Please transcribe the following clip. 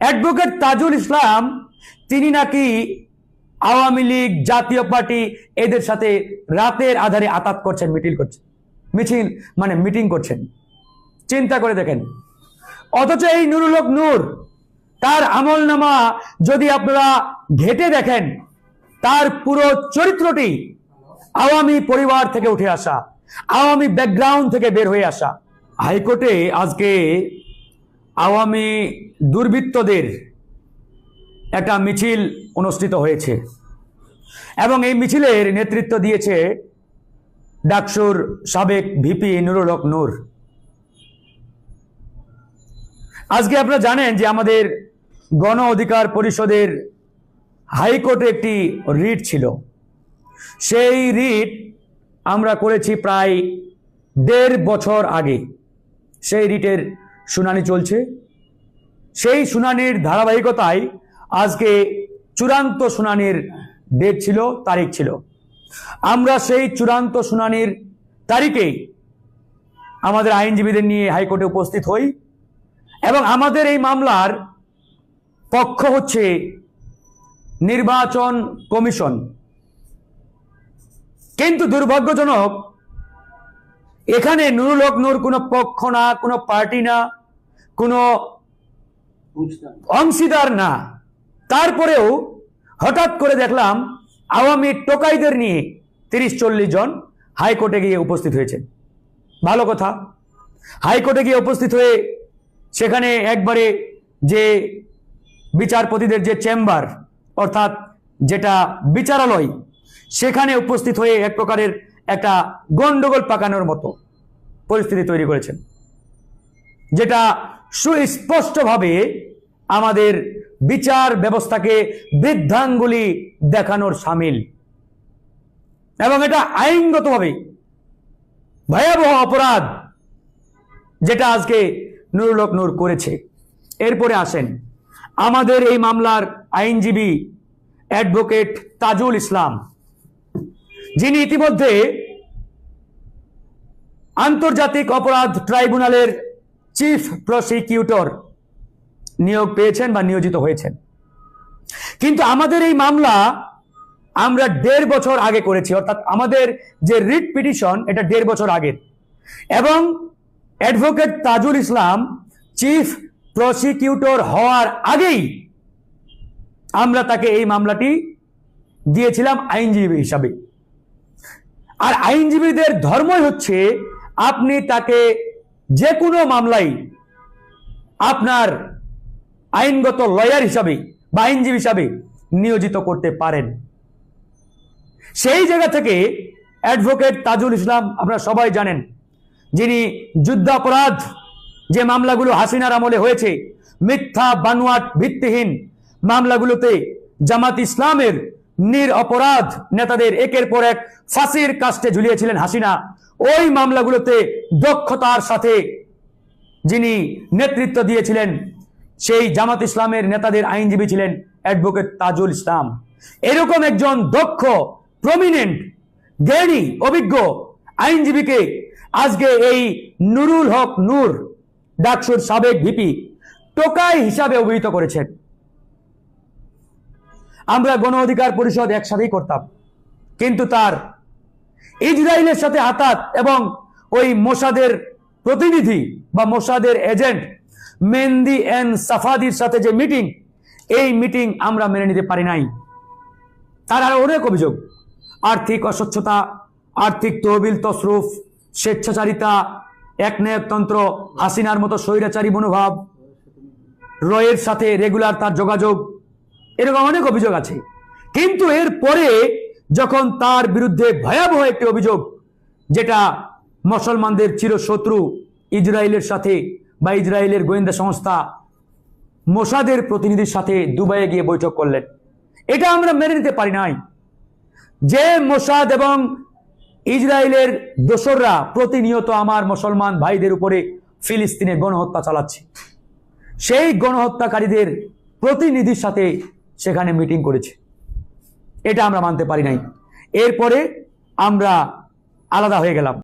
Advocate Tajul Islam তিনি নাকি আওয়ামী লীগ, জাতীয় পার্টি এদের সাথে রাতের আধারে আতাত করছেন, মিটিং করছেন। চিন্তা করে দেখেন। অথচ এই নুরুল হক নূর, তার আমলনামা যদি আপনারা ঘেটে দেখেন, তার পুরো চরিত্রটি আওয়ামী পরিবার থেকে উঠে আসা, আওয়ামী ব্যাকগ্রাউন্ড থেকে বের হয়ে আসা। হাইকোর্টে আজকে আওয়ামী দুর্বৃত্তদের একটা মিছিল অনুষ্ঠিত হয়েছে এবং এই মিছিলের নেতৃত্ব দিয়েছে ডাকসুর সাবেক ভিপি নুরুল হক নূর। আজকে আপনারা জানেন যে আমাদের গণ অধিকার পরিষদের হাইকোর্টে একটি রিট ছিল। সেই রিট আমরা করেছি প্রায় 1.5 বছর আগে। সেই রিটের শুনানি চলছে। সেই শুনানির ধারাবাহিকতায় আজকে চূড়ান্ত শুনানির ডেট ছিল, তারিখ ছিল। আমরা সেই চূড়ান্ত শুনানির তারিখে আমাদের আইনজীবীদের নিয়ে হাইকোর্টে উপস্থিত হই এবং আমাদের এই মামলার পক্ষ হচ্ছে নির্বাচন কমিশন। কিন্তু দুর্ভাগ্যজনক, এখানে নুরুল হক নূর কোনো পক্ষ না, কোনো পার্টি না, কোনো অংশীদার না। তারপরেও হঠাৎ করে দেখলাম আওয়ামী টোকাইদের নিয়ে 30-40 জন হাইকোর্টে গিয়ে উপস্থিত হয়েছে। ভালো কথা। হাইকোর্টে গিয়ে উপস্থিত হয়ে সেখানে একবারে যে বিচারপতিদের যে চেম্বার, অর্থাৎ যেটা বিচারালয়, সেখানে উপস্থিত হয়ে এক প্রকারের একটা গন্ডগোল পাকানোর মতো পরিস্থিতি তৈরি করেছেন, যেটা সুস্পষ্টভাবে আমাদের বিচার ব্যবস্থাকে বৃদ্ধাঙ্গুলি দেখানোর সামিল এবং এটা আইনগতভাবে ভয়াবহ অপরাধ, যেটা আজকে নুরুল হক নূর করেছে। এরপরে আসেন আমাদের এই মামলার আইনজীবী অ্যাডভোকেট তাজুল ইসলাম, যিনি ইতিমধ্যে আন্তর্জাতিক অপরাধ ট্রাইব্যুনালের চিফ প্রসিকিউটর নিয়োগ পেয়েছেন বা নিয়োজিত হয়েছেন। কিন্তু আমাদের এই মামলা আমরা 1.5 বছর আগে করেছি, অর্থাৎ আমাদের যে রিট পিটিশন এটা 1.5 বছর আগের, এবং advocate Tajul Islam chief prosecutor হওয়ার আগেই আমরা তাকে এই মামলাটি দিয়েছিলাম আইনজীবী হিসাবে। আর আইনজীবীদের ধর্মই হচ্ছে আপনি তাকে যে কোনো মামলায় আপনার আইনগত লয়ার হিসাবে বা আইনজীবী হিসাবে নিয়োজিত করতে পারেন। সেই জায়গা থেকে অ্যাডভোকেট তাজুল ইসলাম আপনারা সবাই জানেন, যিনি যুদ্ধাপরাধ যে মামলাগুলো হাসিনার আমলে হয়েছে, মিথ্যা বানোয়াট ভিত্তিহীন মামলাগুলোতে জামাত ইসলামের নিরপরাধ নেতাদের একের পর এক ফাঁসির কাস্টে ঝুলিয়েছিলেন হাসিনা, ওই মামলাগুলোতে দক্ষতার সাথে যিনি নেতৃত্ব দিয়েছিলেন সেই জামাত ইসলামের নেতাদের আইনজীবী ছিলেন অ্যাডভোকেট তাজুল ইসলাম। এরকম একজন দক্ষ, প্রমিনেন্ট, জ্ঞানী, অভিজ্ঞ আইনজীবীকে আজকে এই নুরুল হক নূর, ডাকসুর সাবেক ভিপি, টোকাই হিসাবে অভিহিত করেছেন। আমরা গণ অধিকার পরিষদ একসাথেই করতাম, কিন্তু তার ইসরায়েলের সাথে আতাত এবং ওই মোসাদের প্রতিনিধি বা মোসাদের এজেন্ট মেহেদি এন সাফাদির সাথে যে মিটিং, এই মিটিং আমরা মেনে নিতে পারি নাই। তার আরো অনেক অভিযোগ, আর্থিক অস্বচ্ছতা, আর্থিক তহবিল তসরুফ, স্বেচ্ছাচারিতা, একনায়কতন্ত্র, হাসিনার মতো স্বৈরাচারী মনোভাব, রয়ের সাথে রেগুলার তার যোগাযোগ, এরকম অনেক অভিযোগ আছে। কিন্তু এর পরে যখন তার বিরুদ্ধে ভয়াবহ একটি অভিযোগ, যেটা মুসলমানদের চিরশত্রু ইসরায়েলের সাথে বা ইসরায়েলের গোয়েন্দা সংস্থা মোসাদের প্রতিনিধির সাথে দুবাইয়ে গিয়ে বৈঠক করলেন, এটা আমরা মেনে নিতে পারি নাই। যে মোসাদ এবং ইসরায়েলের দোসররা প্রতিনিয়ত আমার মুসলমান ভাইদের উপরে ফিলিস্তিনে গণহত্যা চালাচ্ছে, সেই গণহত্যাকারীদের প্রতিনিধির সাথে সেখানে মিটিং করেছে, এটা আমরা মানতে পারি নাই। এরপরে আমরা আলাদা হয়ে গেলাম।